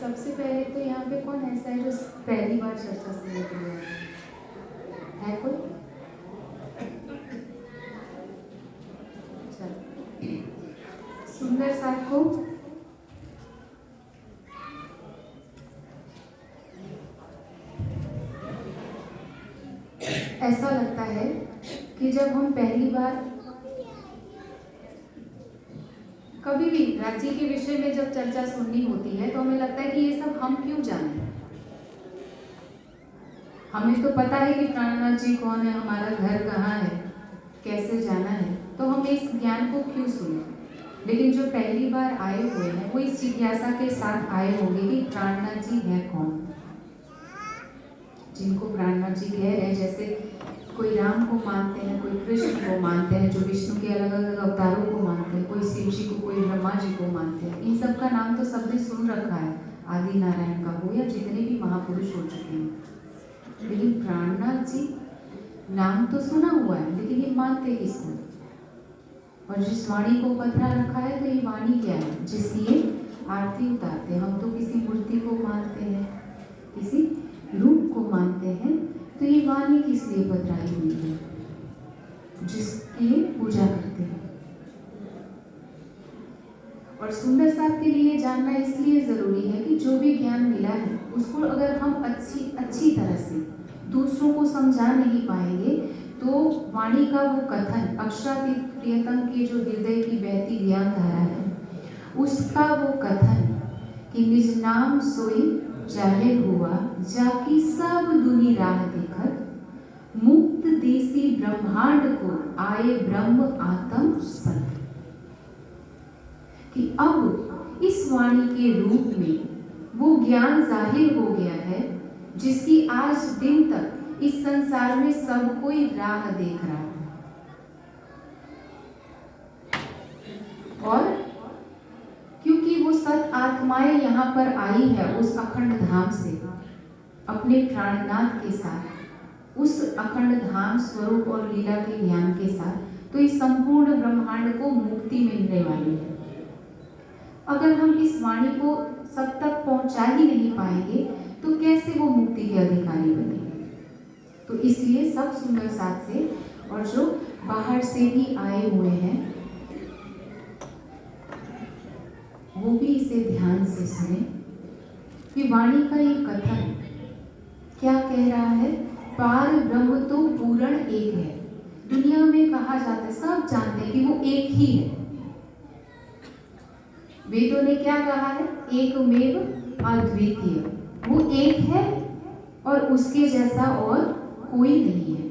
सबसे पहले तो यहाँ पे कौन ऐसा है जो पहली बार चर्चा सुनने के लिए है कोई? चलो, सुंदर साथ को ऐसा लगता है कि जब हम पहली बार कभी भी राज्य के विषय में जब चर्चा सुननी होती है तो हमें लगता है कि ये सब हम क्यों जाने। हमें तो पता है कि प्राणनाथ जी कौन है, हमारा घर कहाँ है, कैसे जाना है, तो हम इस ज्ञान को क्यों सुने। लेकिन जो पहली बार आए हुए हैं वो इस जिज्ञासा के साथ आए होंगे कि प्राणनाथ जी है कौन। जिनको प्राणनाथ जी कह रहे हैं, जैसे कोई राम को मानते हैं, कोई कृष्ण को मानते हैं, जो विष्णु के अलग अलग अवतारों को मानते हैं, कोई शिव जी को, कोई ब्रह्मा जी को मानते हैं। इन सब का नाम तो सबने सुन रखा है, आदि नारायण का हो या जितने भी महापुरुष हो चुके हैं। लेकिन प्राणनाथ जी नाम तो सुना हुआ है, लेकिन ये मानते किसको? और जिस वाणी को पधरा रखा है, तो ये वाणी क्या है जिसकी ये आरती उतारते हैं। हम तो किसी मूर्ति को मानते हैं, किसी रूप को मानते हैं, तो ये वाणी किस लिए पधराई हुई है, जिसकी पूजा करते हैं। और सुंदर साहब के लिए जानना इसलिए जरूरी है कि जो भी ज्ञान मिला है उसको अगर हम अच्छी तरह से दूसरों को समझा नहीं पाएंगे तो वाणी का वो कथन, अक्षरातीत प्रियतम के जो हृदय की बहती ज्ञान धारा है, उसका वो कथन कि निज नाम सोई जाहिर हुआ, जाकी सब दुनी राह देखत, मुक्त देसी ब्रह्मांड को आए ब्रह्म आत्म सत। कि अब इस वाणी के रूप में वो ज्ञान जाहिर हो गया है जिसकी आज दिन तक इस संसार में सब कोई राह देख रहा है। और क्योंकि वो सत आत्माएं यहाँ पर आई है उस अखंड धाम से अपने प्राणनाथ के साथ, उस अखंड धाम स्वरूप और लीला के ज्ञान के साथ, तो इस संपूर्ण ब्रह्मांड को मुक्ति मिलने वाली है। अगर हम इस वाणी को सब तक पहुंचा ही नहीं पाएंगे तो कैसे वो मुक्ति के अधिकारी बनेंगे। तो इसलिए सब सुंदर साथ से और जो बाहर से भी आए हुए हैं वो भी इसे ध्यान से सुने कि वाणी का ये कथन क्या कह रहा है। पार ब्रह्म तो पूर्ण एक है। दुनिया में कहा जाता है, सब जानते हैं कि वो एक ही है। वेदों ने क्या कहा है? एकमेव अद्वितीय, वो एक है और उसके जैसा और कोई नहीं है।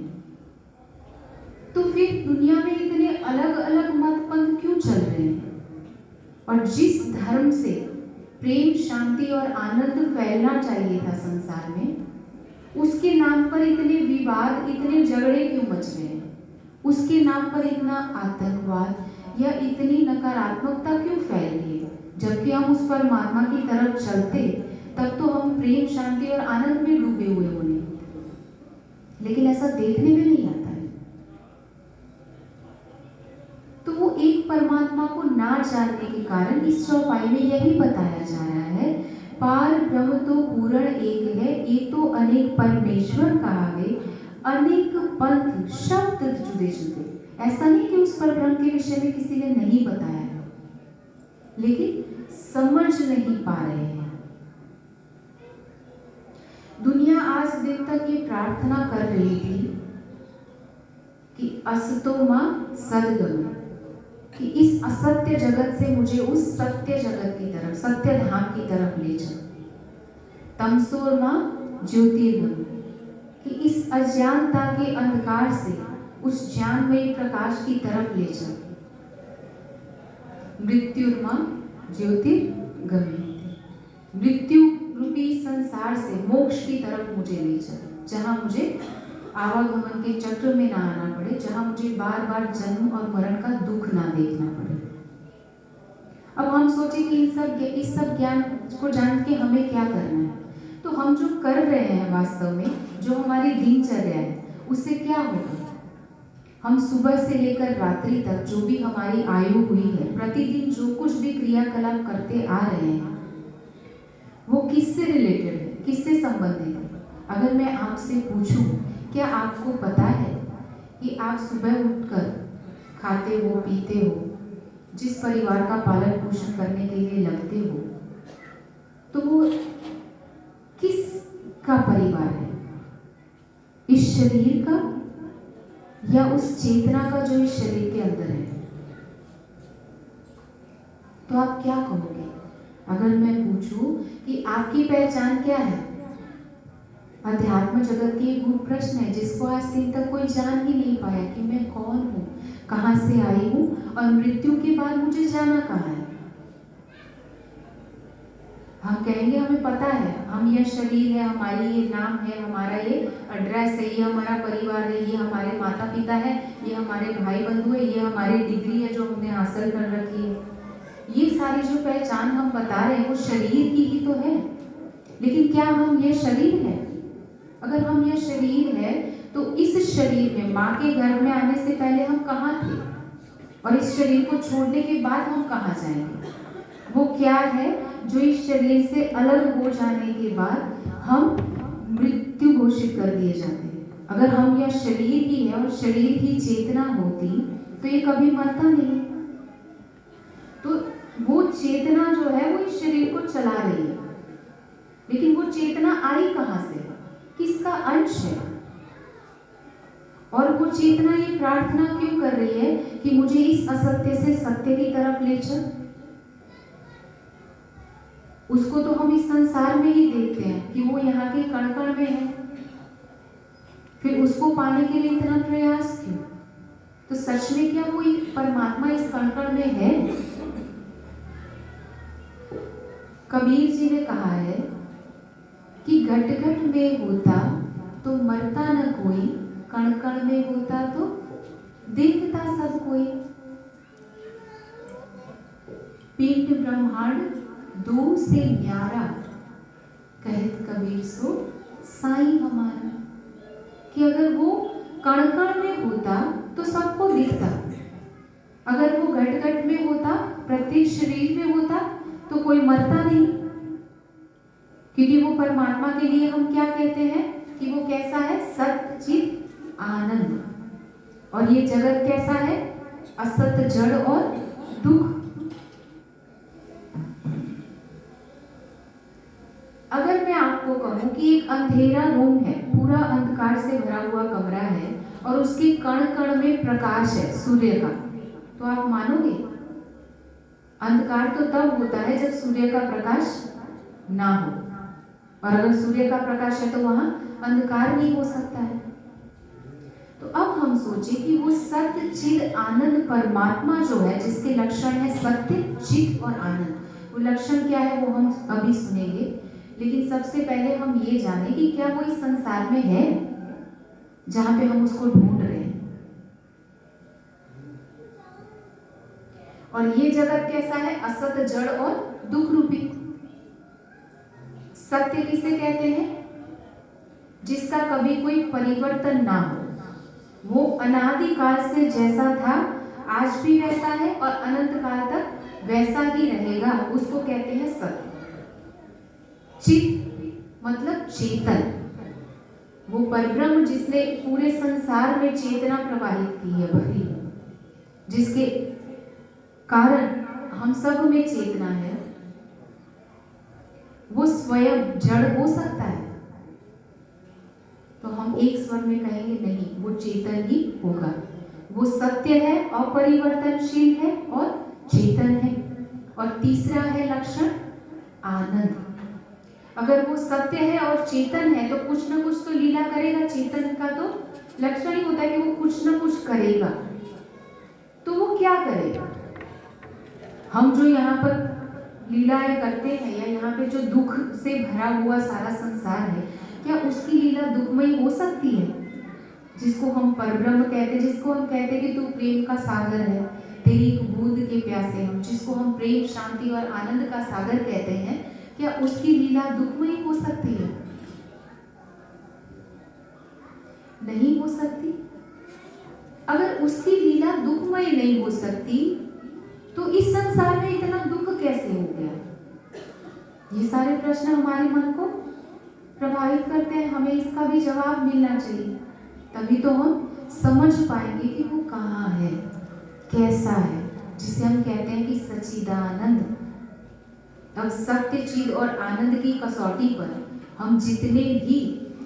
तो फिर दुनिया में इतने अलग अलग मत पंथ क्यों चल रहे हैं? और जिस धर्म से प्रेम, शांति और आनंद फैलना चाहिए था संसार में, उसके नाम पर इतने विवाद, इतने झगड़े क्यों मच रहे हैं? उसके नाम पर इतना आतंकवाद या इतनी नकारात्मकता क्यों फैल रही है? जबकि हम उस परमात्मा की तरफ चलते तब तो हम प्रेम, शांति और आनंद में डूबे हुए होने, लेकिन ऐसा देखने में नहीं आता है। तो वो एक परमात्मा को ना जानने के कारण इस चौपाई में यही बताया जा रहा है, पार ब्रह्म तो पूर्ण एक है, ये तो अनेक परमेश्वर कहावे, अनेक पंथ शब्द जुदे जुदे। ऐसा नहीं कि उस पर ब्रह्म के विषय में किसी ने नहीं बताया है, लेकिन समझ नहीं पा रहे हैं। दुनिया आज दिन तक ये प्रार्थना कर रही थी कि असतो मां सद्गमय, कि इस असत्य जगत से मुझे उस सत्य जगत की तरफ, सत्य धाम की तरफ ले जाओ। तमसोर मां ज्योतिर्गमय, कि इस अज्ञानता के अंधकार से उस ज्ञानमयी प्रकाश की तरफ ले जाओ। मृत्युर्मा ज्योतिर्गमय, मृत्यु रूपी संसार से मोक्ष की तरफ मुझे ले जाओ, जहां मुझे आवागमन के चक्र में ना आना पड़े, जहां मुझे बार बार जन्म और मरण का दुख ना देखना पड़े। अब हम सोचे कि इस सब ज्ञान को जान के हमें क्या करना है। तो हम जो कर रहे हैं वास्तव में, जो हमारी दिनचर्या है, उससे क्या होगा? हम सुबह से लेकर रात्रि तक जो भी हमारी आयु हुई है, प्रतिदिन जो कुछ भी क्रियाकलाप करते आ रहे हैं, वो किससे रिलेटेड है, किससे संबंधित है। अगर मैं आपसे पूछूं, क्या आपको पता है कि आप सुबह उठकर खाते हो, पीते हो, जिस परिवार का पालन पोषण करने के लिए लगते हो, तो वो किस का परिवार है? इस शरीर का या उस चेतना का जो इस शरीर के अंदर है? तो आप क्या कहोगे अगर मैं पूछूं कि आपकी पहचान क्या है? अध्यात्म जगत की एक गूढ़ प्रश्न है जिसको आज दिन तक कोई जान ही नहीं पाया कि मैं कौन हूँ, कहाँ से आई हूँ और मृत्यु के बाद मुझे जाना कहाँ है। हम कहेंगे हमें पता है, हम यह शरीर है, हमारी ये नाम है, हमारा ये एड्रेस है, ये हमारा परिवार है, ये हमारे माता पिता है, ये हमारे भाई बंधु है, ये हमारी डिग्री है जो हमने हासिल कर रखी है। ये सारी जो पहचान हम बता रहे हैं वो शरीर की ही तो है। लेकिन क्या हम ये शरीर है? अगर हम यह शरीर है तो इस शरीर में माँ के गर्भ में आने से पहले हम कहाँ थे और इस शरीर को छोड़ने के बाद हम कहाँ जाएंगे? वो क्या है जो इस शरीर से अलग हो जाने के बाद हम मृत्यु घोषित कर दिए जाते हैं। अगर हम यह शरीर ही है और शरीर की चेतना होती तो ये कभी मरता नहीं। तो वो चेतना जो है वो इस शरीर को चला रही है, लेकिन वो चेतना आई कहाँ से, किसका अंश है? और वो चेतना ये प्रार्थना क्यों कर रही है कि मुझे इस असत्य से सत्य की तरफ ले चल? उसको तो हम इस संसार में ही देखते हैं कि वो यहाँ के कण कण में है, फिर उसको पाने के लिए इतना प्रयास क्यों? तो सच में क्या वो परमात्मा इस कण कण में है? कबीर जी ने कहा है कि घट घट में होता तो मरता न कोई, कण कण में होता तो देखता सब कोई। पिंड ब्रह्मांड दो से न्यारा, कहत कबीर सो साईं हमारा। कि अगर वो कण कण में होता तो सबको दिखता, अगर वो घट घट में होता, प्रत्येक शरीर में होता तो कोई मरता नहीं। क्योंकि वो परमात्मा के लिए हम क्या कहते हैं कि वो कैसा है? सत चित आनंद। और ये जगत कैसा है? असत जड़ और दुख। अगर मैं आपको कहूं कि एक अंधेरा रूम है, पूरा अंधकार से भरा हुआ कमरा है और उसके कण कण में प्रकाश है सूर्य का, तो आप मानोगे? अंधकार तो तब होता है जब सूर्य का प्रकाश ना हो, और अगर सूर्य का प्रकाश है तो वहां अंधकार नहीं हो सकता है। तो अब हम सोचें कि वो सत्य चिद आनंद परमात्मा जो है, जिसके लक्षण है सत्य चिद और आनंद, वो लक्षण क्या है वो हम अभी सुनेंगे। लेकिन सबसे पहले हम ये जाने कि क्या वो इस संसार में है जहां पे हम उसको ढूंढ रहे हैं। और ये जगत कैसा है? असत जड़ और दुख रूपी। सत्य किसे कहते हैं? जिसका कभी कोई परिवर्तन ना हो, वो अनादि काल से जैसा था आज भी वैसा है और अनंत काल तक वैसा ही रहेगा, उसको कहते हैं सत्य। चित मतलब चेतन, वो परब्रह्म जिसने पूरे संसार में चेतना प्रवाहित की है, भरी, जिसके कारण हम सब में चेतना है, वो स्वयं जड़ हो सकता है? तो हम एक स्वर में कहेंगे नहीं, वो चेतन ही होगा। वो सत्य है, अपरिवर्तनशील है और चेतन है। और तीसरा है लक्षण आनंद। अगर वो सत्य है और चेतन है तो कुछ ना कुछ तो लीला करेगा। चेतन का तो लक्षण ही होता है कि वो कुछ ना कुछ करेगा। तो वो क्या करेगा? हम जो यहाँ पर लीलाएं करते हैं या यहाँ पे जो दुख से भरा हुआ सारा संसार है, क्या उसकी लीला दुखमयी हो सकती है? जिसको हम परब्रह्म कहते हैं, जिसको हम कहते हैं कि तू प्रेम का सागर है, तेरी एक बूंद के प्यासे हम, जिसको हम प्रेम शांति और आनंद का सागर कहते हैं, क्या उसकी लीला दुखमयी हो सकती है? नहीं हो सकती। अगर उसकी लीला दुखमयी नहीं हो सकती तो इस संसार में इतना दुख कैसे हो गया? ये सारे प्रश्न हमारे मन को प्रभावित करते हैं, हमें इसका भी जवाब मिलना चाहिए, तभी तो हम समझ पाएंगे कि वो कहाँ है, कैसा है, जिसे हम कहते हैं कि सच्चिदानंद। अब सत्य, चिद और आनंद की कसौटी पर हम जितने भी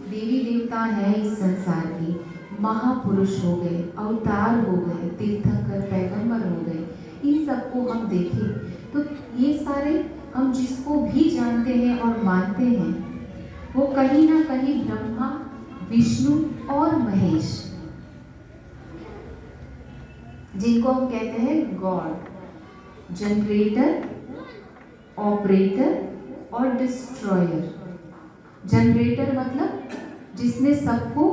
देवी देवता हैं इस संसार के, महापुरुष हो गए, अवतार हो गए, तीर्थंकर, पैगंबर हो गए, इन सबको हम देखें तो ये सारे हम जिसको भी जानते हैं और मानते हैं वो कहीं ना कहीं ब्रह्मा, विष्णु और महेश, जिनको हम कहते हैं गॉड, जनरेटर, ऑपरेटर और डिस्ट्रॉयर। जनरेटर मतलब जिसने सबको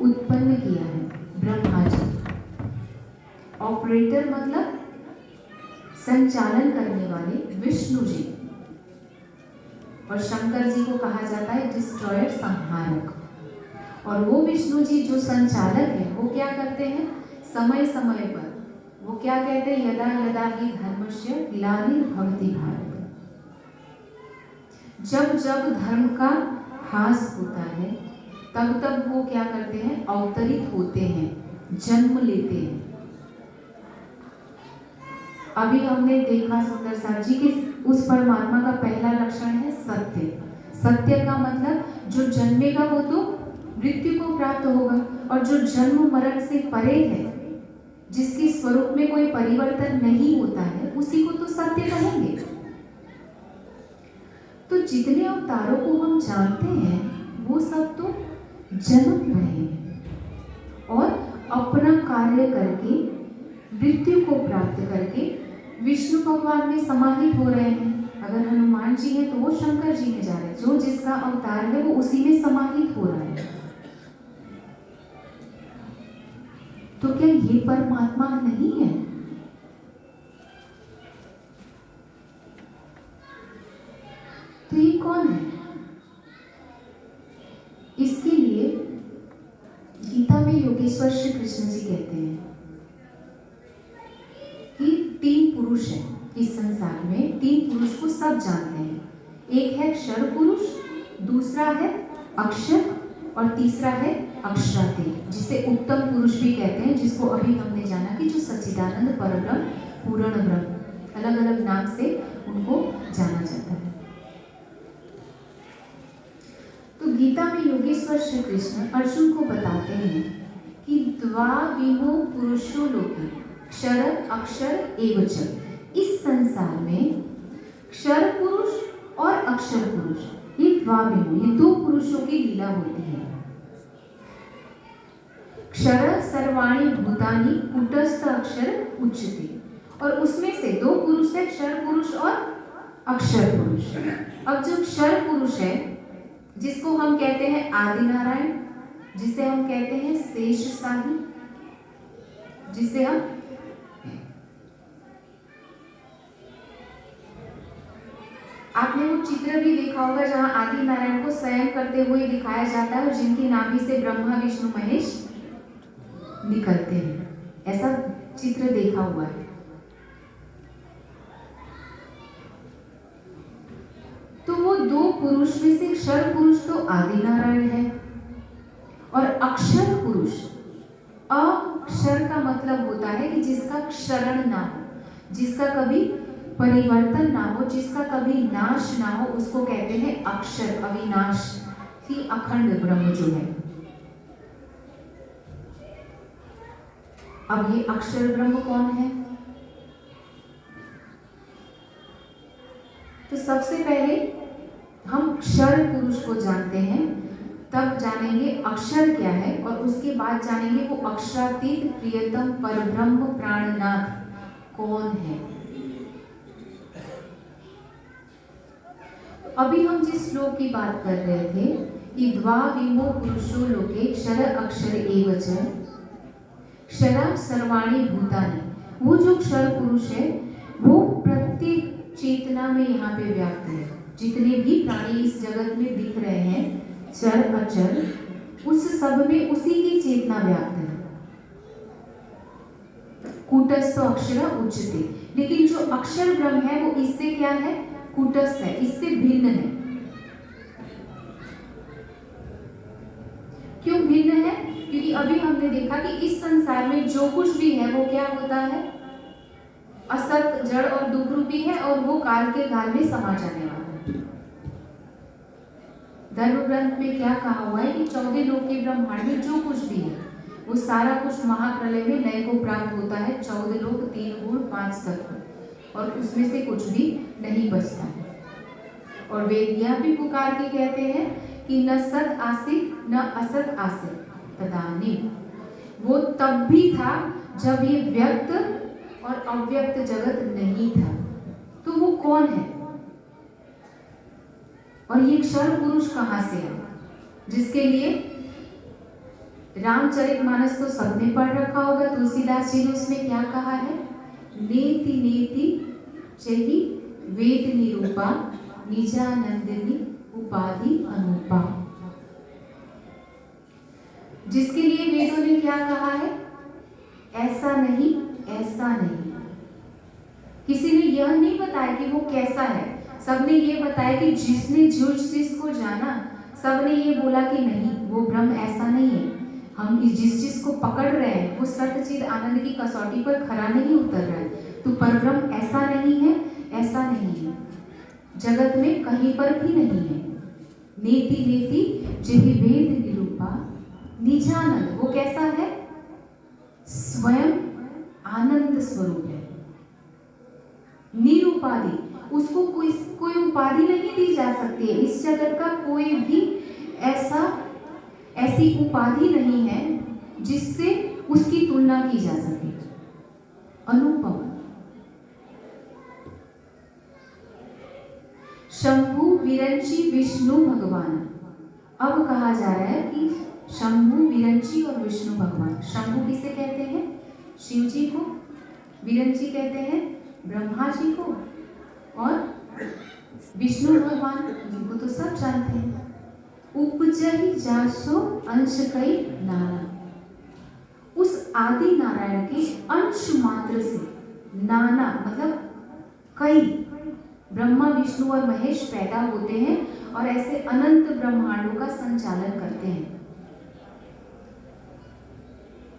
उत्पन्न किया है, ब्रह्मा जी। ऑपरेटर मतलब संचालन करने वाले, विष्णु जी। और शंकर जी को कहा जाता है डिस्ट्रॉयर, संहारक। और वो विष्णु जी जो संचालक है वो क्या करते हैं, समय समय पर वो क्या कहते हैं, यदा यदा ही धर्मस्य ग्लानिर्भवति भारत। जब जब धर्म का ह्रास होता है तब तब वो क्या करते हैं, अवतरित होते हैं, जन्म लेते हैं। अभी हमने देखा सुंदर साहब जी कि उस परमात्मा का पहला लक्षण है सत्य। सत्य का मतलब जो जन्मेगा वो तो मृत्यु को प्राप्त होगा, और जो जन्म मरण से परे है, जिसके स्वरूप में कोई परिवर्तन नहीं होता है, उसी को तो सत्य कहेंगे। तो जितने अवतारों को हम जानते हैं वो सब तो जन्म रहे हैं और अपना कार्य करके, मृत्यु को प्राप्त करके विष्णु भगवान में समाहित हो रहे हैं। अगर हनुमान जी हैं तो वो शंकर जी में जा रहे हैं, जो जिसका अवतार है वो उसी में समाहित हो रहा है। तो क्या ये परमात्मा नहीं है? तो ये कौन है? इसके लिए गीता में योगेश्वर श्री कृष्ण जी कहते हैं कि 3 पुरुष हैं इस संसार में। 3 पुरुष को सब जानते हैं। एक है क्षर पुरुष, दूसरा है अक्षर और तीसरा है अक्षरातीत, जिसे उत्तम पुरुष भी कहते हैं, जिसको अभी हमने जाना कि जो सच्चिदानंद, परब्रह्म, पूर्ण ब्रह्म, अलग अलग नाम से उनको जाना जाता है। तो गीता में योगेश्वर श्री कृष्ण अर्जुन को बताते हैं कि द्वाविमो पुरुषो लोके क्षर अक्षर एवच। इस संसार में क्षर पुरुष और अक्षर पुरुष, ये द्वाविमो, ये 2 पुरुषों की लीला होती है। क्षर सर्वाणि भूतानि कूटस्थ अक्षर उच्यते, और उसमें से 2 पुरुष है, क्षर पुरुष और अक्षर पुरुष। अब जो क्षर पुरुष है, जिसको हम कहते हैं आदि नारायण, जिसे हम कहते हैं शेष शाही, जिसे हम आपने वो चित्र भी देखा होगा जहां आदि नारायण को शयन करते हुए दिखाया जाता है और जिनकी नाभि से ब्रह्मा, विष्णु, महेश निकलते हैं। ऐसा चित्र देखा हुआ है। तो वो 2 पुरुष में से क्षर पुरुष तो आदि नारायण है, और अक्षर पुरुष, अक्षर का मतलब होता है कि जिसका क्षरण ना हो, जिसका कभी परिवर्तन ना हो, जिसका कभी नाश ना हो, उसको कहते हैं अक्षर, अविनाशी अखंड ब्रह्म जो है। अब ये अक्षर ब्रह्म कौन है? तो सबसे पहले हम क्षर पुरुष को जानते हैं, तब जानेंगे अक्षर क्या है, और उसके बाद जानेंगे वो अक्षरातीत प्रियतम परब्रह्म प्राणनाथ कौन है। अभी हम जिस श्लोक की बात कर रहे थे कि द्वाविमो पुरुषो लोके क्षर अक्षर एवच, क्षरा सर्वाणि भूतानि, वो जो क्षर पुरुष है वो प्रत्येक चेतना में यहाँ पे व्याप्त है। जितने भी प्राणी इस जगत में दिख रहे हैं, चर अचर, उस सब में उसी की चेतना व्याप्त है। कूटस्थ अक्षर उच्चते, लेकिन जो अक्षर ब्रह्म है वो इससे क्या है, कूटस्थ है, इससे भिन्न है। क्यों भिन्न है? क्योंकि अभी हमने देखा कि इस संसार में जो कुछ भी है वो क्या होता है, असत, जड़ और दुख रूपी है, और वो काल के गाल में समा जाने वाला है। धर्म ग्रंथ में क्या कहा हुआ है कि 14 लोक के ब्रह्मांड में जो कुछ भी है वो सारा कुछ महाप्रलय में लय को प्राप्त होता है। 14 लोक, 3 गुण, 5 तत्व, और उसमें से कुछ भी नहीं बचता है। और वेद यह भी पुकार के कहते हैं कि न सत आसित न असत आसित तदानीम, वो तब भी था जब ये व्यक्त और अव्यक्त जगत नहीं था। तो वो कौन है और ये क्षर पुरुष कहां से है, जिसके लिए रामचरितमानस तो सबने पढ़ रखा होगा। तुलसीदास जी ने उसमें क्या कहा है, नेति नेति चहि वेद निरूपा निजानंदिनी उपाधि अनुपा। जिसके लिए वेदों ने क्या कहा है, ऐसा नहीं ऐसा नहीं। किसी ने यह नहीं बताया कि वो कैसा है, सबने ये बताया कि जिसने जिस चीज को जाना सबने ये बोला कि नहीं वो ब्रह्म ऐसा नहीं है। हम जिस चीज को पकड़ रहे हैं वो सत्यचिद आनंद की कसौटी पर खरा नहीं उतर रहा है। तो परब्रह्म ऐसा नहीं है, ऐसा नहीं है, जगत में कहीं पर भी नहीं है। नेति नेति जेहि वेद निरूपा निजानंद, वो कैसा है, स्वयं आनंद स्वरूप है। निरूपाधि, उसको कोई उपाधि नहीं दी जा सकती है। इस जगत का कोई भी ऐसी उपाधि नहीं है जिससे उसकी तुलना की जा सके। अनुपम, शंभु विरंची विष्णु भगवान। अब कहा जा रहा है कि शंभु, विरंची और विष्णु भगवान। शंभु किसे कहते हैं, शिव जी को। विरंची कहते हैं ब्रह्मा जी को, और विष्णु भगवान जिनको तो सब जानते हैं। उपजहि जासो अंश कई नाना, उस आदि नारायण के अंश मात्र से, नाना मतलब कई, ब्रह्मा विष्णु और महेश पैदा होते हैं और ऐसे अनंत ब्रह्मांडों का संचालन करते हैं।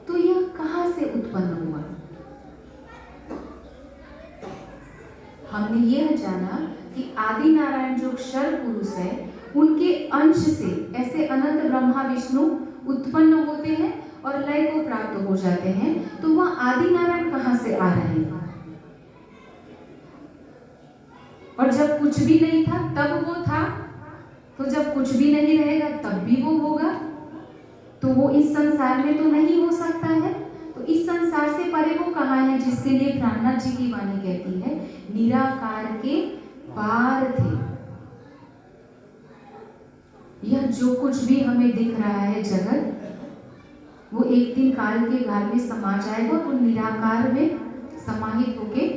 तो यह कहां से उत्पन्न हुआ? हमने यह जाना कि आदि नारायण जो क्षर पुरुष है उनके अंश से ऐसे अनंत ब्रह्मा विष्णु उत्पन्न होते हैं और लय को प्राप्त हो जाते हैं। तो वह आदि नारायण कहां से आ रहे हैं? और जब कुछ भी नहीं था तब वो था, तो जब कुछ भी नहीं रहेगा तब भी वो होगा। तो वो इस संसार में तो नहीं हो सकता है। तो इस संसार से परे वो कहाँ है, जिसके लिए प्राणनाथ जी की वाणी कहती है निराकार के पार थे। यह जो कुछ भी हमें दिख रहा है जगत, वो एक दिन काल के गाल में समा जाएगा और निराकार में समाहित होके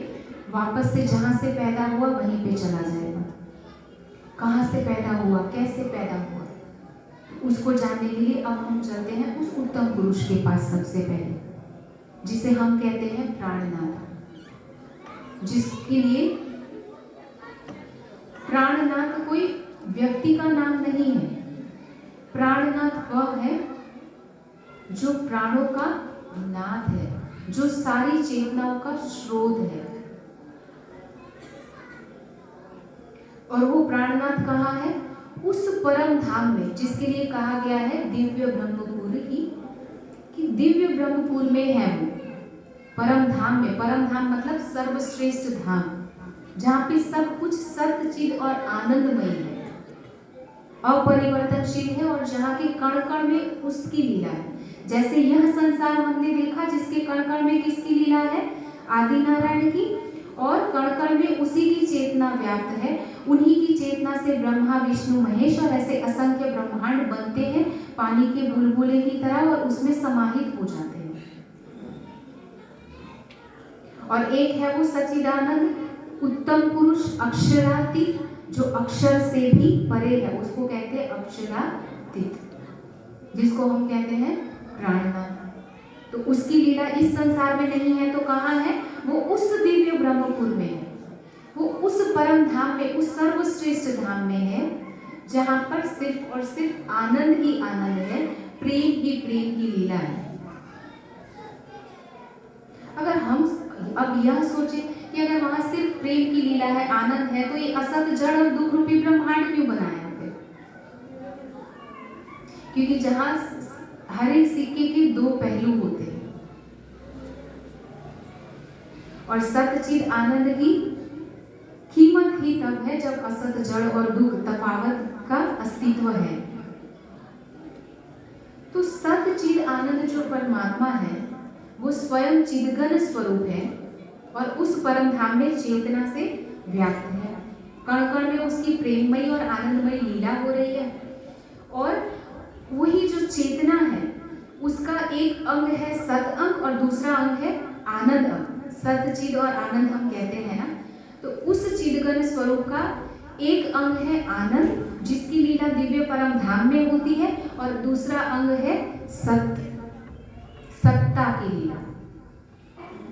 वापस से जहां से पैदा हुआ वहीं पे चला जाएगा। कहां से पैदा हुआ, कैसे पैदा हुआ, उसको जानने के लिए अब हम चलते हैं उस उत्तम पुरुष के पास। सबसे पहले जिसे हम कहते हैं प्राणनाथ, जिसके लिए प्राणनाथ कोई व्यक्ति का नाम नहीं है। प्राणनाथ वह है जो प्राणों का नाथ है, जो सारी चेतनाओं का स्रोत है। और वो प्राणनाथ कहाँ है? उस परम धाम में, जिसके लिए कहा गया है दिव्य ब्रह्मपुर की, कि दिव्य ब्रह्मपुर में है वो परम धाम में। परम धाम मतलब सर्वश्रेष्ठ धाम, जहाँ पे सब कुछ सत्य चिद और आनंदमय है, अपरिवर्तनशील है, और जहाँ के कण कण में उसकी लीला है। जैसे यह संसार हमने देखा जिसके कण कण में किसकी लीला है, आदि नारायण की, और कण कण में उसी की चेतना व्याप्त है। उन्हीं की चेतना से ब्रह्मा विष्णु महेश और ऐसे असंख्य ब्रह्मांड बनते हैं पानी के बुलबुले की तरह, और उसमें समाहित हो जाते हैं। और एक है वो सच्चिदानंद उत्तम पुरुष अक्षरातीत, जो अक्षर से भी परे है, उसको कहते हैं अक्षरातीत, जिसको हम कहते हैं प्राणनाथ। तो उसकी लीला इस संसार में नहीं है तो कहाँ है? वो उस दिव्य ब्रह्मपुर में है। वो उस परम धाम में, उस सर्वश्रेष्ठ धाम में है जहां पर सिर्फ और सिर्फ आनंद ही आनंद है, प्रेम ही प्रेम की लीला है। अगर हम अब यह सोचे कि अगर वहां सिर्फ प्रेम की लीला है, आनंद है, तो ये असत जड़ और दुख रूपी ब्रह्मांड क्यों बनाया फिर? क्योंकि जहां हर एक सिक्के के दो पहलू होते हैं और सतचित आनंद की कीमत ही तब है जब असत जड़ और दुख तफावत का अस्तित्व है। तो सतचित आनंद जो परमात्मा है वो स्वयं चिदघन स्वरूप है और उस परम धाम में चेतना से व्याप्त है। कण कण में उसकी प्रेममयी और आनंदमयी लीला हो रही है और वही जो चेतना है उसका एक अंग है सत अंग और दूसरा अंग है आनंद अंग। सतचिद और आनंद हम कहते हैं ना, तो उस चिदघन स्वरूप का एक अंग है आनंद जिसकी लीला दिव्य परम धाम में होती है और दूसरा अंग है सत्य, सत्ता की लीला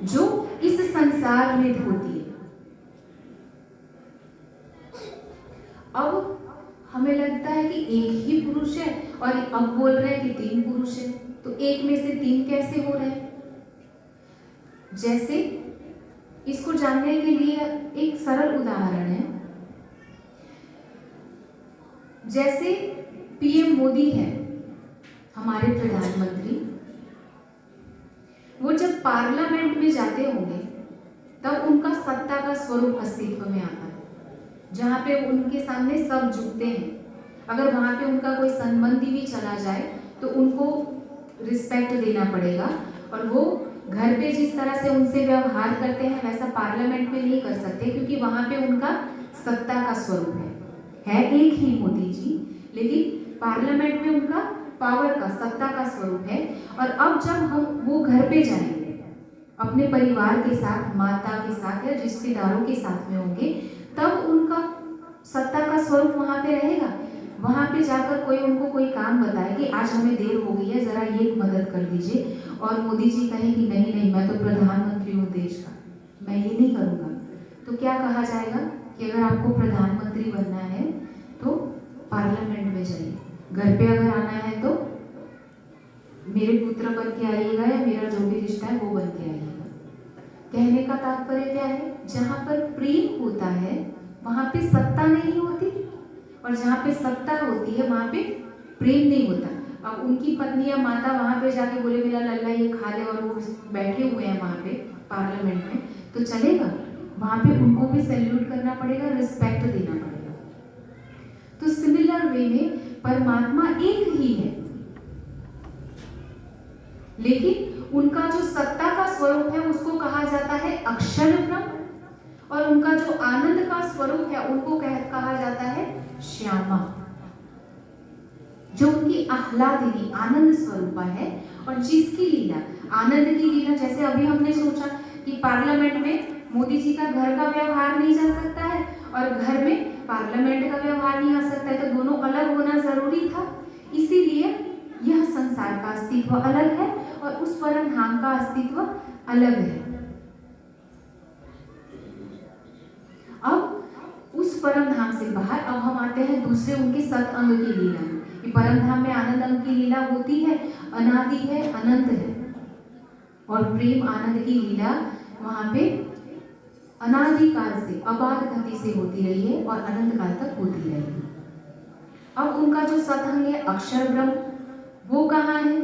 जो इस संसार में होती है। अब हमें लगता है कि एक ही पुरुष है और अब बोल रहे हैं कि 3 पुरुष है, तो एक में से 3 कैसे हो रहे हैं? जैसे इसको जानने के लिए एक सरल उदाहरण है। जैसे पीएम मोदी है हमारे प्रधानमंत्री, वो जब पार्लियामेंट में जाते होंगे तब उनका सत्ता का स्वरूप अस्तित्व में आता है, जहाँ पे उनके सामने सब झुकते हैं। अगर वहाँ पे उनका कोई संबंधी भी चला जाए तो उनको रिस्पेक्ट देना पड़ेगा और वो घर पे जिस तरह से उनसे व्यवहार करते हैं वैसा पार्लियामेंट में नहीं कर सकते, क्योंकि वहाँ पे उनका सत्ता का स्वरूप है एक ही मोदी जी, लेकिन पार्लियामेंट में उनका पावर का, सत्ता का स्वरूप है। और अब जब हम वो घर पे जाएंगे अपने परिवार के साथ, माता के साथ या रिश्तेदारों के साथ में होंगे, तब उनका सत्ता का स्वरूप वहाँ पे रहेगा। वहाँ पे जाकर कोई उनको कोई काम बताए कि आज हमें देर हो गई है, जरा ये मदद कर दीजिए, और मोदी जी कहें कि नहीं नहीं मैं तो प्रधानमंत्री हूँ देश का, मैं ये नहीं करूँगा, तो क्या कहा जाएगा कि अगर आपको प्रधानमंत्री बनना है तो पार्लियामेंट में जाइए, घर पे अगर आना है तो मेरे पुत्र बन के आइएगा या मेरा जो भी रिश्ता है वो बन के आइएगा। कहने का तात्पर्य क्या है? जहाँ पर प्रेम होता है वहाँ पे सत्ता नहीं होती, और जहाँ पे सत्ता होती है वहाँ पे प्रेम नहीं होता। अब उनकी पत्नी या माता वहाँ पे जाके बोले मेरा लल्ला ये खा ले, और वो बैठे हुए हैं वहाँ पे पार्लियामेंट में, तो चलेगा? वहाँ पे उनको भी सैल्यूट करना पड़ेगा, रिस्पेक्ट देना पड़ेगा। तो सिमिलर वे में परमात्मा एक ही है, लेकिन उनका जो सत्ता का स्वरूप है उसको कहा जाता है अक्षर ब्रह्म, और उनका जो आनंद का स्वरूप है उनको कहा जाता है श्यामा, जो उनकी आह्लादिनी आनंद स्वरूपा है। और जिसकी लीला, आनंद की लीला, जैसे अभी हमने सोचा कि पार्लियामेंट में मोदी जी का घर का व्यवहार नहीं जा सकता है और घर में पार्लियामेंट का व्यवहार नहीं आ सकता है, तो दोनों अलग होना जरूरी था। इसीलिए यह संसार का अस्तित्व अलग है और उस परम धाम का अस्तित्व अलग है। अब उस परम धाम से बाहर अब हम आते हैं दूसरे उनके सत अंग की लीला में। परम धाम में आनंद अंग की लीला होती है, अनादि है, अनंत है, और प्रेम आनंद की लीला वहां पे अनादिकाल से अबाध गति से होती रही है और अनंत काल तक होती रही है। अब उनका जो सतअंग है अक्षर ब्रह्म, वो कहाँ है?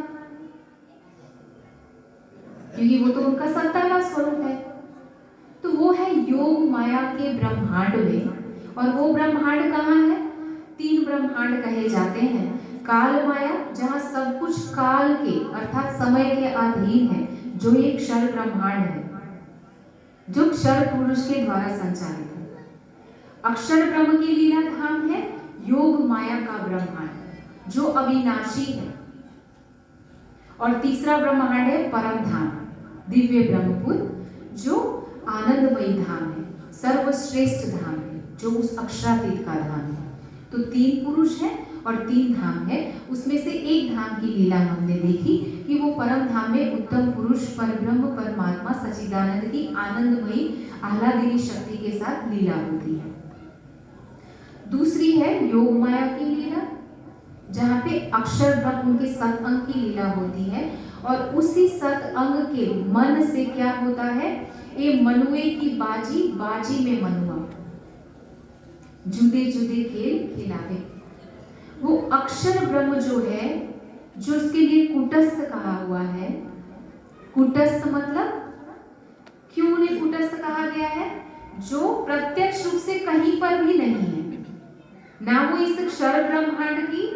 क्योंकि वो तो उनका सत्ता का स्वरूप है, तो वो है योग माया के ब्रह्मांड में। और वो ब्रह्मांड कहाँ है? 3 ब्रह्मांड कहे जाते हैं। काल माया, जहाँ सब कुछ काल के अर्थात समय के अधीन है, जो एक क्षर ब्रह्मांड है, जो क्षर पुरुष के द्वारा संचालित है। अक्षर ब्रह्म की लीला धाम है योग माया का ब्रह्मांड, जो अविनाशी है। और तीसरा ब्रह्मांड है परम धाम, दिव्य ब्रह्मपुर, जो आनंदमयी धाम है, सर्वश्रेष्ठ धाम है, जो उस अक्षरातीत का धाम है। तो 3 पुरुष हैं और 3 धाम है। उसमें से एक धाम की लीला हमने देखी कि वो परम धाम में उत्तम पुरुष परब्रह्म परमात्मा सच्चिदानंद की आनंदमयी आह्लादनी शक्ति के साथ लीला होती है। दूसरी है योग माया की लीला, जहाँ पे अक्षर ब्रह्म के 7 अंग की लीला होती है और उसी 7 अंग के मन से क्या होता है, ये मनुए की बाजी, बाजी में मनुआ, जुदे जुदे खेल खिलावे। वो अक्षर ब्रह्म जो है, जो उसके लिए कुटस्थ कहा हुआ है। कुटस्थ मतलब क्यों उन्हें कुटस्थ कहा गया है? जो प्रत्यक्ष रूप से कहीं पर भी नहीं है, ना वो इस क्षर ब्रह्मांड की,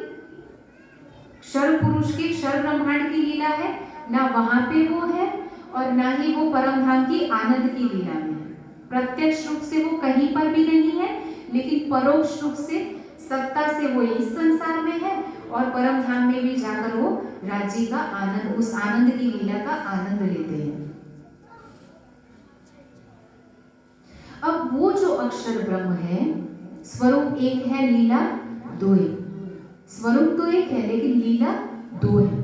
क्षर पुरुष के क्षर ब्रह्मांड की लीला है, ना वहां पे वो है और ना ही वो परम धाम की आनंद की लीला में है। प्रत्यक्ष रूप से वो कहीं पर भी नहीं है, लेकिन परोक्ष रूप से सत्ता से वो इस संसार में है और परम धाम में भी जाकर वो राज्य का आनंद, उस आनंद की लीला का आनंद लेते हैं। अब वो जो अक्षर ब्रह्म है, स्वरूप एक है, लीला 2 है। स्वरूप तो एक है लेकिन लीला 2 है।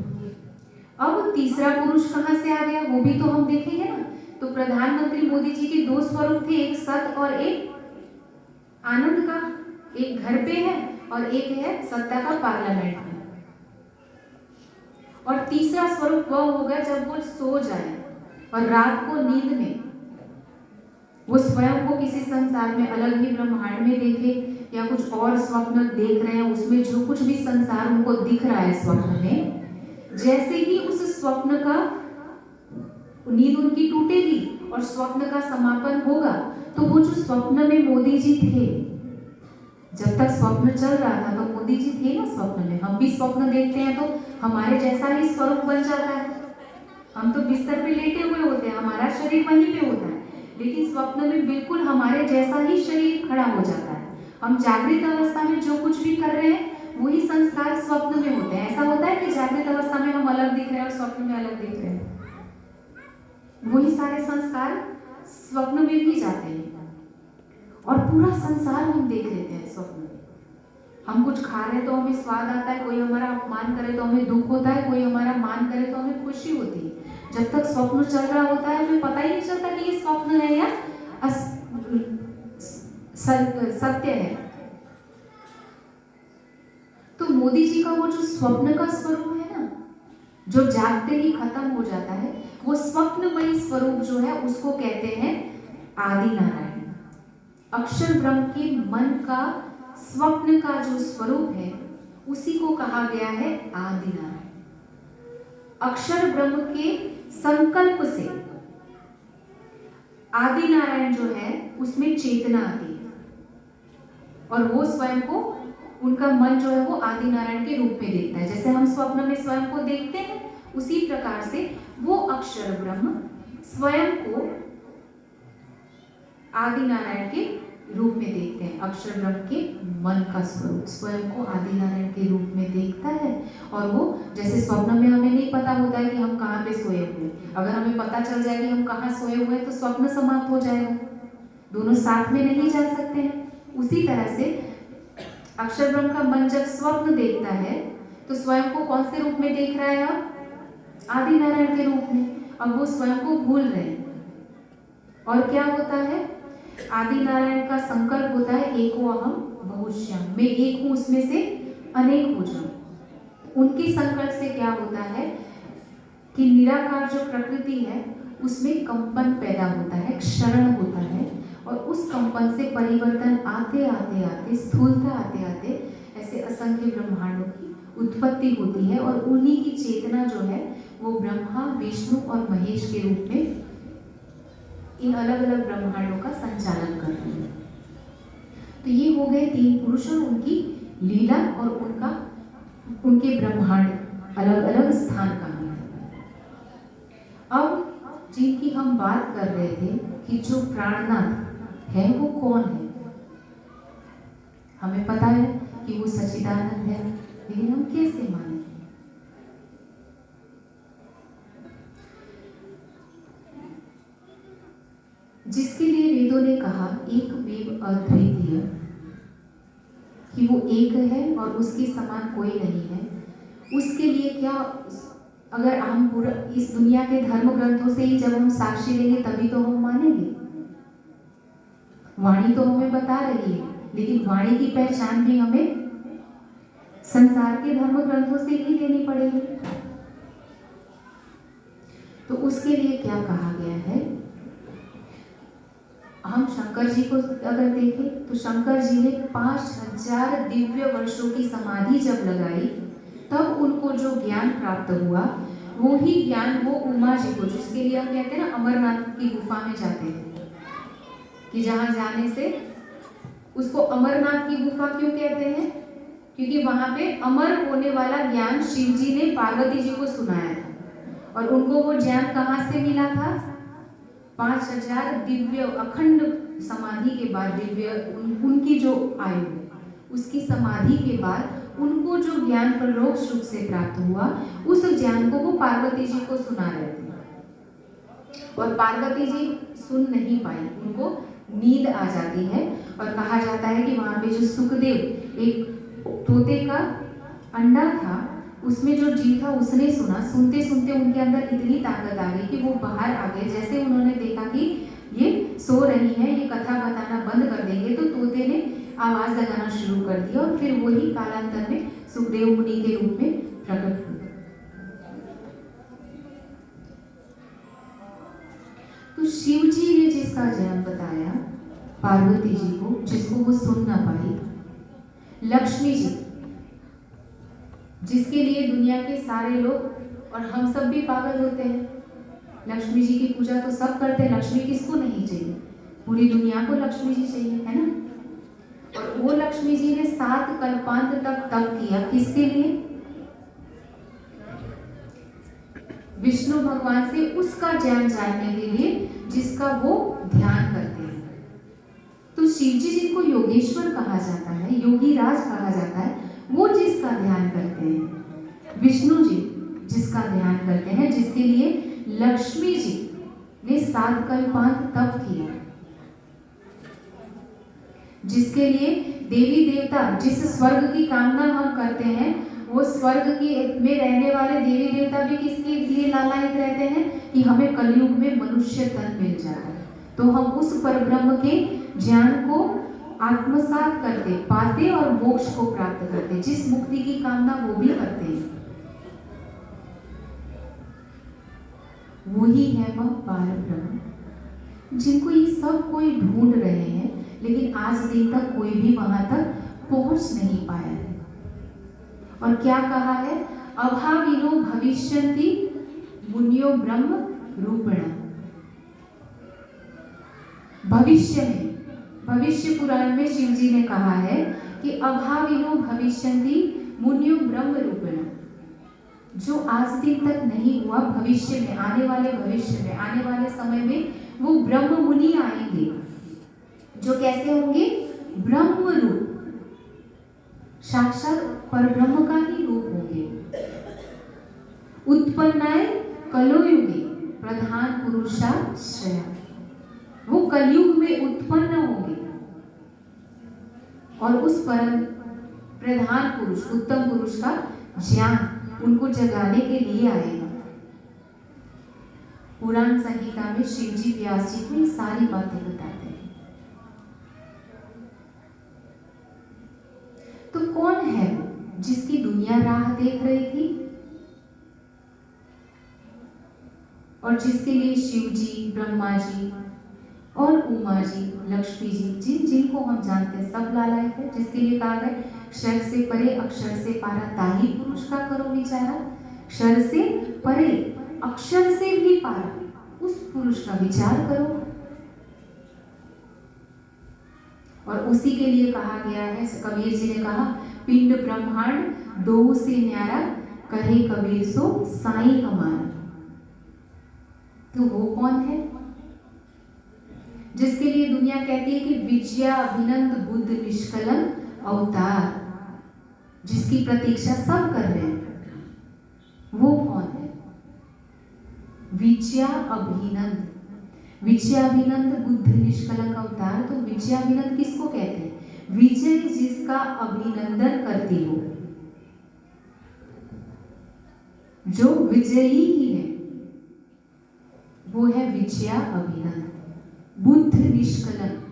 अब तीसरा पुरुष कहां से आ गया, वो भी तो हम देखेंगे ना। तो प्रधानमंत्री मोदी जी के 2 स्वरूप थे, एक सत और एक आनंद का। एक घर पे है और एक है सत्ता का पार्लियामेंट में। और तीसरा स्वरूप वह होगा जब वो सो जाए और रात को नींद में वो स्वयं को किसी संसार में अलग ही ब्रह्मांड में देखे या कुछ और स्वप्न देख रहे हैं, उसमें जो कुछ भी संसार उनको दिख रहा है स्वप्न में, जैसे ही उस स्वप्न का नींद उनकी टूटेगी और स्वप्न का समापन होगा, तो वो जो स्वप्न में मोदी जी थे, जब तक स्वप्न चल रहा था तो मोदी जी थे ना स्वप्न में। हम भी स्वप्न देखते हैं तो हमारे जैसा ही स्वरूप बन जाता है। हम तो बिस्तर पे लेटे हुए होते हैं, हमारा शरीर वहीं पे होता है, लेकिन स्वप्न में बिल्कुल हमारे जैसा ही शरीर खड़ा हो जाता है। हम जागृत अवस्था में जो कुछ भी कर रहे हैं वही संस्कार स्वप्न में होते हैं। ऐसा होता है कि जागृत अवस्था में हम अलग दिख रहे हैं और स्वप्न में अलग दिख रहे हैं, वही सारे संस्कार स्वप्न में भी जाते हैं और पूरा संसार हम देख लेते हैं स्वप्न में। हम कुछ खा रहे हैं तो हमें स्वाद आता है, कोई हमारा अपमान करे तो हमें दुख होता है, कोई हमारा मान करे तो हमें खुशी होती है। जब तक स्वप्न चल रहा होता है हमें पता ही नहीं चलता कि ये स्वप्न है या सत्य है। तो मोदी जी का वो जो स्वप्न का स्वरूप है ना, जो जागते ही खत्म हो जाता है, वो स्वप्नमयी स्वरूप जो है उसको कहते हैं आदि नारायण। अक्षर ब्रह्म के मन का स्वप्न का जो स्वरूप है उसी को कहा गया है आदि नारायण। अक्षर ब्रह्म के संकल्प से आदि नारायण जो है उसमें चेतना आती है और वो स्वयं को, उनका मन जो है वो आदि नारायण के रूप में देखता है। जैसे हम स्वप्न में स्वयं को देखते हैं, उसी प्रकार से वो अक्षर ब्रह्म स्वयं को आदि नारायण के रूप में देखते हैं। अक्षर ब्रह्म के मन का स्वरूप स्वयं को आदि नारायण के रूप में देखता है। और वो जैसे स्वप्न में हमें नहीं पता होता है कि हम कहाँ पे सोए हुए, अगर हमें पता चल जाए कि हम कहाँ सोए हुए हैं तो स्वप्न समाप्त हो जाएगा, दोनों साथ में नहीं जा सकते हैं। उसी तरह से अक्षर ब्रह्म का मन जब स्वप्न देखता है तो स्वयं को कौन से रूप में देख रहा है? अब आदि नारायण के रूप में। अब वो स्वयं को भूल रहे हैं और क्या होता है, आदि नारायण का संकल्प होता है एको अहम बहुश्याम, मैं एक हूं उसमें से अनेक हो जाऊं। उनके संकल्प से क्या होता है कि निराकार जो प्रकृति है उसमें कंपन पैदा होता है, क्षरण होता है और उस कंपन से परिवर्तन आते आते आते, स्थूलता आते आते ऐसे असंख्य ब्रह्मांडों की उत्पत्ति होती है और उन्हीं की चेतना जो है वो ब्रह्मा, विष्णु और महेश के रूप में इन अलग अलग ब्रह्मांडों का संचालन कर रहे हैं। तो ये हो गए 3 पुरुष और उनकी लीला और उनके ब्रह्मांड अलग अलग स्थान का। अब जिनकी हम बात कर रहे थे कि जो प्राणनाथ है वो कौन है, हमें पता है कि वो सच्चिदानंद है, लेकिन हम कैसे माने? जिसके लिए वेदों ने कहा एकमेव अद्वितीय, कि वो एक है और उसके समान कोई नहीं है, उसके लिए क्या, अगर हम पूरा इस दुनिया के धर्म ग्रंथों से ही जब हम साक्षी लेंगे तभी तो हम मानेंगे। वाणी तो हमें बता रही है, लेकिन वाणी की पहचान भी हमें संसार के धर्म ग्रंथों से ही देनी पड़ेगी। तो उसके लिए क्या कहा गया है? हम शंकर जी को अगर देखें तो शंकर जी ने 5000 दिव्य वर्षों की समाधि जब लगाई, तब उनको जो ज्ञान प्राप्त हुआ, वो ही ज्ञान वो उमा जी को, जिसके लिए हम कहते हैं ना अमरनाथ की गुफा में जाते हैं, कि जहां जाने से उसको अमरनाथ की गुफा क्यों कहते हैं? क्योंकि वहां पे अमर होने वाला ज्ञान शिव जी ने पार्वती जी को सुनाया था। और उनको वो ज्ञान कहाँ से मिला था? 5000 दिव्य अखंड समाधि के बाद, दिव्य उनकी जो आयु, उसकी समाधि के बाद उनको जो ज्ञान परोक्ष रूप से प्राप्त हुआ, उस ज्ञान को वो पार्वती जी को सुना रहे थे। और पार्वती जी सुन नहीं पाई, उनको नींद आ जाती है। और कहा जाता है कि वहां पे जो सुखदेव, एक तोते का अंडा था, उसमें जो जीव था उसने सुना, सुनते सुनते उनके अंदर इतनी ताकत आ गई कि वो बाहर आ गए। जैसे उन्होंने देखा कि ये सो रही है, ये कथा बताना बंद कर देंगे, तो तोते ने आवाज लगाना शुरू कर दिया और फिर वही कालांतर में सुखदेव मुनि के रूप में प्रकट हुए। तो शिव जी ने जिसका ज्ञान बताया पार्वती जी को, जिसको वो सुन ना पाई, लक्ष्मी जी जिसके लिए दुनिया के सारे लोग और हम सब भी पागल होते हैं, लक्ष्मी जी की पूजा तो सब करते हैं, लक्ष्मी किसको नहीं चाहिए? पूरी दुनिया को लक्ष्मी जी चाहिए, है ना। और वो लक्ष्मी जी ने 7 कल्पांत तक तप किया, किसके लिए? विष्णु भगवान से उसका ज्ञान जानने के लिए जिसका वो ध्यान करते हैं। तो शिव जी जिनको योगेश्वर कहा जाता है, योगी राज कहा जाता है, वो जिसका ध्यान करते हैं, विष्णु जी जिसका ध्यान करते हैं, जिसके लिए लक्ष्मी जी ने 7 कल्पांत तप किया, जिसके लिए देवी देवता, जिस स्वर्ग की कामना हम करते हैं, वो स्वर्ग की में रहने वाले देवी देवता भी किसके लिए लालायित रहते हैं कि हमें कलयुग में मनुष्य तन मिल जाए, तो हम उस परब्रह्म के ज्ञान को आत्मसात करते, पाते और मोक्ष को प्राप्त करते, जिस मुक्ति की कामना वो भी करते हैं, वही है वह परब्रह्म जिनको ये सब कोई ढूंढ रहे हैं, लेकिन आज दिन तक कोई भी वहां तक पहुंच नहीं पाया है। और क्या कहा है? अभाविनो भविष्यन्ति मुनियो ब्रह्म रूपेण। भविष्य में, भविष्य पुराण में शिव जी ने कहा है कि अभाविनो भविष्यन्ति मुनियो ब्रह्म रूपेण, जो आज दिन तक नहीं हुआ, भविष्य में, आने वाले भविष्य में, आने वाले समय में वो ब्रह्म मुनि आएंगे, जो कैसे होंगे? ब्रह्म रूप, साक्षात परब्रह्म का ही रूप होंगे। उत्पन्नाय कलयुगे प्रधान पुरुषाश्रय, वो कलयुग में उत्पन्न होंगे और उस परम प्रधान पुरुष, उत्तम पुरुष का ज्ञान उनको जगाने के लिए आएगा। पुराण संहिता में शिव जी व्यास जी को सारी बातें बताते हैं। तो कौन है वो जिसकी दुनिया राह देख रही थी और जिसके लिए शिव जी, ब्रह्मा जी और उमा जी, लक्ष्मी जी, जिनको हम जानते हैं, सब लालायित है, जिसके लिए कहा गया क्षर से परे अक्षर से पारा, ताही पुरुष का करो विचारा। क्षर से परे, अक्षर से भी पारा, उस पुरुष का विचार करो। और उसी के लिए कहा गया है, कबीर जी ने कहा, पिंड ब्रह्मांड दो से न्यारा, कहे कबीर सो साईं हमारा। तो वो कौन है जिसके लिए दुनिया कहती है कि विजया अभिनंद बुद्ध निष्कलंक अवतार, जिसकी प्रतीक्षा सब कर रहे हैं, वो कौन है? विजयाभिनंद, विजयाभिनंद बुद्ध निष्कलंक अवतार। तो विजयाभिनंद किसको कहते हैं? विजय जिसका जिसका अभिनंदन करती हो, जो विजयी ही है, वो है विजया अभिनंदन। बुद्ध निष्कलंक,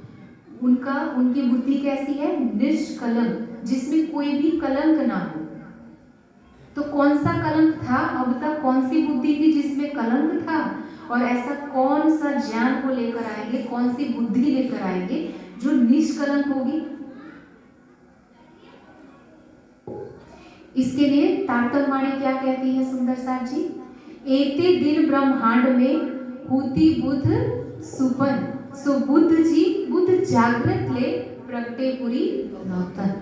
उनकी बुद्धि कैसी है? निष्कलंक, जिसमें कोई भी कलंक ना हो। तो कौन सा कलंक था? अब तक कौन सी बुद्धि थी जिसमें कलंक था? और ऐसा कौन सा ज्ञान को लेकर आएंगे, कौन सी बुद्धि लेकर आएंगे जो निष्कलंक होगी? इसके लिए तारतम्यवाणी क्या कहती है सुंदर साथ जी? एते दिन ब्रह्मांड में होती बुद्ध सुपन, सो बुद्ध जी बुद्ध जागृत ले प्रगटे पुरी नौतन।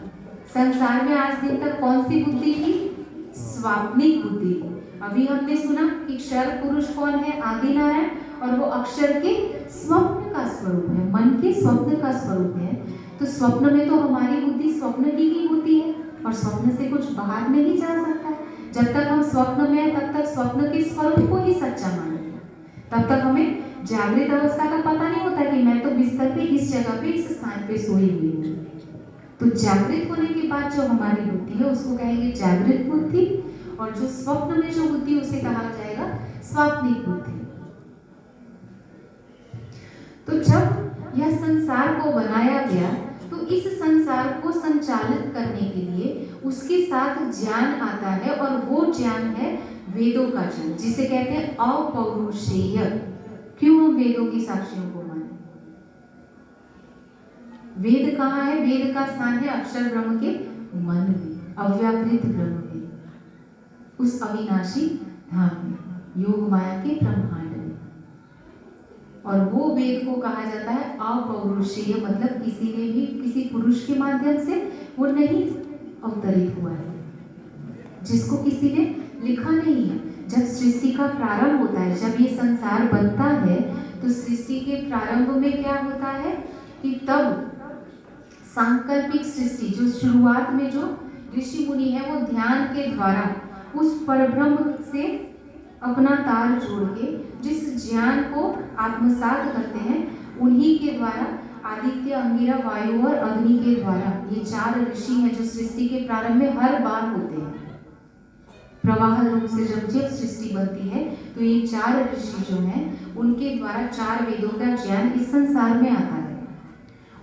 संसार में आज दिन तक कौन सी बुद्धि थी? स्वाप्निक बुद्धि। अभी हमने सुना कि क्षर पुरुष कौन है? आदिनारायण, और वो अक्षर के स्वप्न का स्वरूप है, मन के स्वप्न का स्वरूप है। तो स्वप्न में तो हमारी बुद्धि स्वप्न की ही होती है और स्वप्न से कुछ बाहर नहीं जा सकता है। जब तक हम स्वप्न में हैं तब तक स्वप्न के स्वरूप को ही सच्चा मानेंगे, तब तक हमें जागृत अवस्था का पता नहीं होता कि मैं तो बिस्तर पे इस जगह पे इस स्थान पे सोई हुई हूँ। तो जागृत होने के बाद जो हमारी बुद्धि है उसको कहेंगे जागृत बुद्धि, और जो स्वप्न में जो बुद्धि उसे कहा जाएगा स्वाप्निक बुद्धि। तो जब यह संसार को बनाया गया तो इस संसार को संचालित करने के लिए उसके साथ ज्ञान आता है, और वो ज्ञान है वेदों का ज्ञान, जिसे कहते हैं अपौरुषेय। क्यों हम वेदों की साक्षियों को माने? वेद कहाँ है? वेद का स्थान है अक्षर ब्रह्म के मन में, अव्याकृत ब्रह्म में, उस अविनाशी धाम में, योग माया के ब्रह्मांड में। और वो वेद को कहा जाता है अपौरुषेय, मतलब किसी ने भी किसी पुरुष के माध्यम से वो नहीं अवतरित हुआ है, जिसको किसी ने लिखा नहीं है। जब सृष्टि का प्रारंभ होता है, जब ये संसार बनता है, तो सृष्टि के प्रारंभ में क्या होता है कि तब सांकल्पिक सृष्टि, जो शुरुआत में जो ऋषि मुनि है वो ध्यान के द्वारा उस परब्रह्म से अपना तार जोड़ के जिस ज्ञान को आत्मसात करते हैं, उन्हीं के द्वारा आदित्य, अंगिरा, वायु और अग्नि के द्वारा, ये 4 ऋषि हैं जो सृष्टि के प्रारंभ में हर बार होते हैं। प्रवाह रूप से जब सृष्टि बनती है तो ये 4 ऋषि जो हैं उनके द्वारा 4 वेदों का ज्ञान इस संसार में आता है।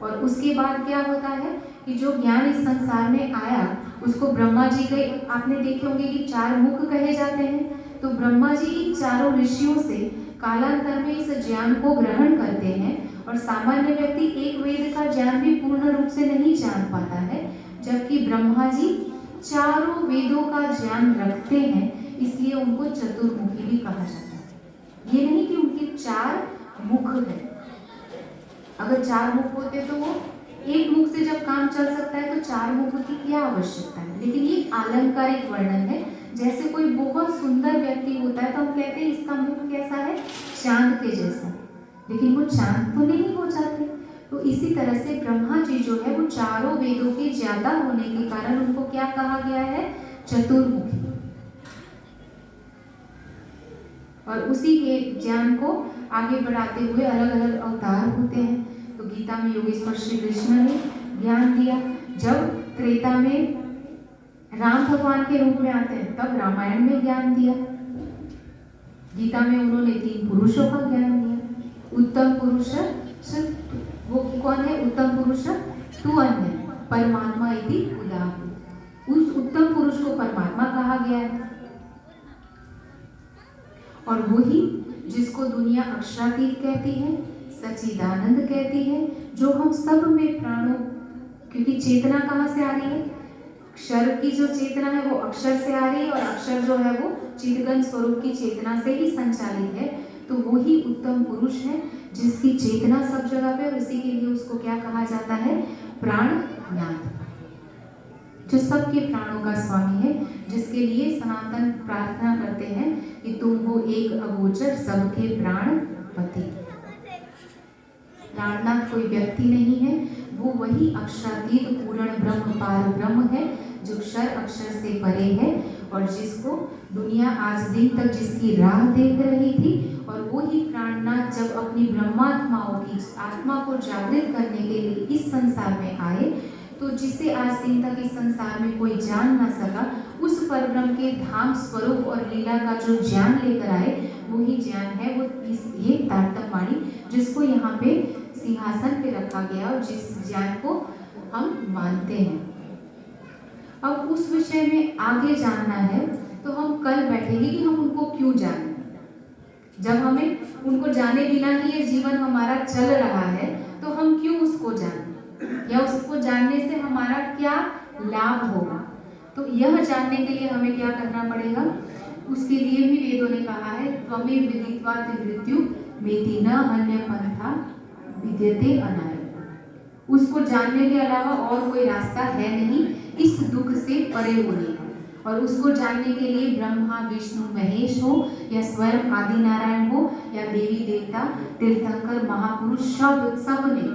और उसके बाद क्या होता है कि जो ज्ञान इस संसार में आया उसको ब्रह्मा जी के, आपने देखे होंगे कि 4 मुख कहे जाते हैं। तो ब्रह्मा जी इन 4 ऋषियों से कालांतर में इस ज्ञान को ग्रहण करते हैं, और सामान्य व्यक्ति एक वेद का ज्ञान भी पूर्ण रूप से नहीं जान पाता है, जबकि ब्रह्मा जी 4 वेदों का ज्ञान रखते हैं, इसलिए उनको चतुर्मुखी भी कहा जाता है। ये नहीं कि उनके 4 मुख है। अगर 4 मुख होते तो वो एक मुख से जब काम चल सकता है तो 4 मुख की क्या आवश्यकता है। लेकिन ये आलंकारिक वर्णन है। जैसे कोई बहुत सुंदर व्यक्ति होता है तो हम कहते हैं इसका मुख कैसा है? चांद के जैसा, लेकिन वो चांद तो नहीं हो जाते। तो इसी तरह से ब्रह्मा जी जो है वो 4 वेदों के ज्यादा होने के कारण उनको क्या कहा गया है? चतुर्मुखी। और उसी के ज्ञान को आगे बढ़ाते हुए अलग अलग अवतार होते हैं। तो गीता में योगेश्वर श्री कृष्ण ने ज्ञान दिया, जब त्रेता में राम भगवान के रूप में आते हैं तब रामायण में ज्ञान दिया। गीता में उन्होंने 3 पुरुषों का ज्ञान दिया। उत्तम पुरुष वो कौन है? उत्तम पुरुष तू अन्य परमात्मा इति उदाहरण। उस उत्तम पुरुष को परमात्मा कहा गया है, और वही जिसको दुनिया अक्षरातीत कहती है, सच्चिदानंद कहती है, जो हम सब में प्राणों, क्योंकि चेतना कहाँ से आ रही है? अक्षर की जो चेतना है वो अक्षर से आ रही है, और अक्षर जो है वो चिदगन स्वरूप की चेतना से ही संचालित है। तो वही उत्तम पुरुष है जिसकी चेतना सब जगह पे, और इसी के लिए उसको क्या कहा जाता है? प्राणनाथ, जो सबके प्राणों का स्वामी है, जिसके लिए सनातन प्रार्थना करते हैं कि तुम हो एक अगोचर सबके प्राण पति। प्राणनाथ कोई व्यक्ति नहीं है, वो वही अक्षरातीत पूर्ण ब्रह्म पार ब्रह्म है, जो क्षर अक्षर से परे है, और जिसको दुनिया आज दिन तक जिसकी राह देख रही थी। और वो ही प्राणनाथ जब अपनी ब्रह्मात्माओं की आत्मा को जागृत करने के लिए इस संसार में आए, तो जिसे आज दिन तक इस संसार में कोई जान ना सका, उस परब्रह्म के धाम स्वरूप और लीला का जो ज्ञान लेकर आए, वही ज्ञान है वो ये तारतम्यवाणी, जिसको यहाँ पे सिंहासन पे रखा गया और जिस ज्ञान को हम मानते हैं। अब उस विषय में आगे जानना है तो हम कल बैठेंगे कि हम उनको क्यों जाने। जब हमें उनको जाने बिना ही ये जीवन हमारा चल रहा है, तो हम क्यों उसको जाने, या उसको जानने से हमारा क्या लाभ होगा। तो यह जानने के लिए हमें क्या करना पड़ेगा, उसके लिए भी वेदों ने कहा है, त्वमे विदित्वा मृत्यु मेति न अन्य पंथा विद्यते अनाय। उसको जानने के अलावा और कोई रास्ता है नहीं इस दुख से परे होने का। और उसको जानने के लिए ब्रह्मा विष्णु महेश हो, या स्वयं आदि नारायण हो, या देवी देवता तीर्थंकर महापुरुष सब ने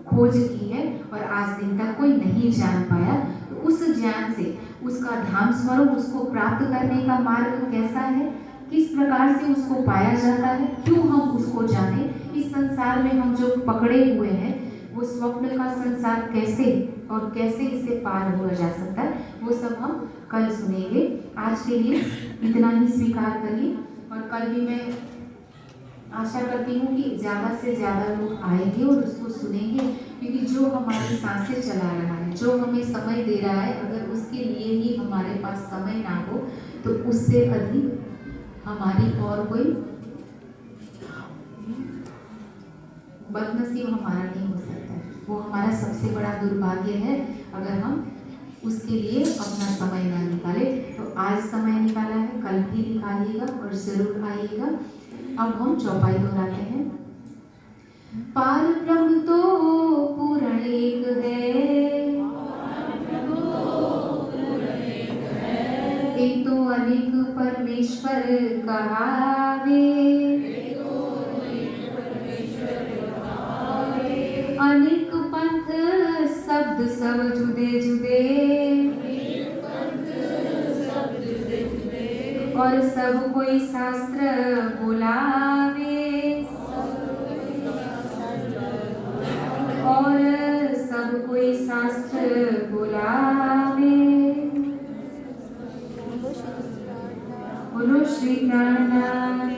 खोज की है और आज दिन तक कोई नहीं जान पाया। तो उस ज्ञान से उसका धाम स्वरूप, उसको प्राप्त करने का मार्ग कैसा है, किस प्रकार से उसको पाया जाता है, क्यों हम उसको जाने। इस संसार में हम जो पकड़े हुए हैं, वो स्वप्न का संसार कैसे और कैसे इससे पार हुआ जा सकता है, वो सब हम कल सुनेंगे। आज के लिए इतना ही स्वीकार करिए, और कल भी मैं आशा करती हूँ कि ज़्यादा से ज़्यादा लोग आएंगे और उसको सुनेंगे, क्योंकि जो हमारी सांसें चला रहा है, जो हमें समय दे रहा है, अगर उसके लिए ही हमारे पास समय ना हो, तो उससे अधिक हमारी और कोई बदनसीब हमारा नहीं हो सकता है। वो हमारा सबसे बड़ा दुर्भाग्य है अगर हम उसके लिए अपना समय ना निकाले। तो आज समय निकाला है, कल भी निकालिएगा और जरूर आइएगा। अब हम चौपाई दोहराते हैं। पार ब्रह्म तो पूर्ण एक है, एक तो अनेक परमेश्वर कहावे, अनेक पंथ शब्द सब जुदे जुदे, और सब कोई शास्त्र बुलावे, और सब कोई शास्त्र बुलावे। बोलो श्री प्राणनाथ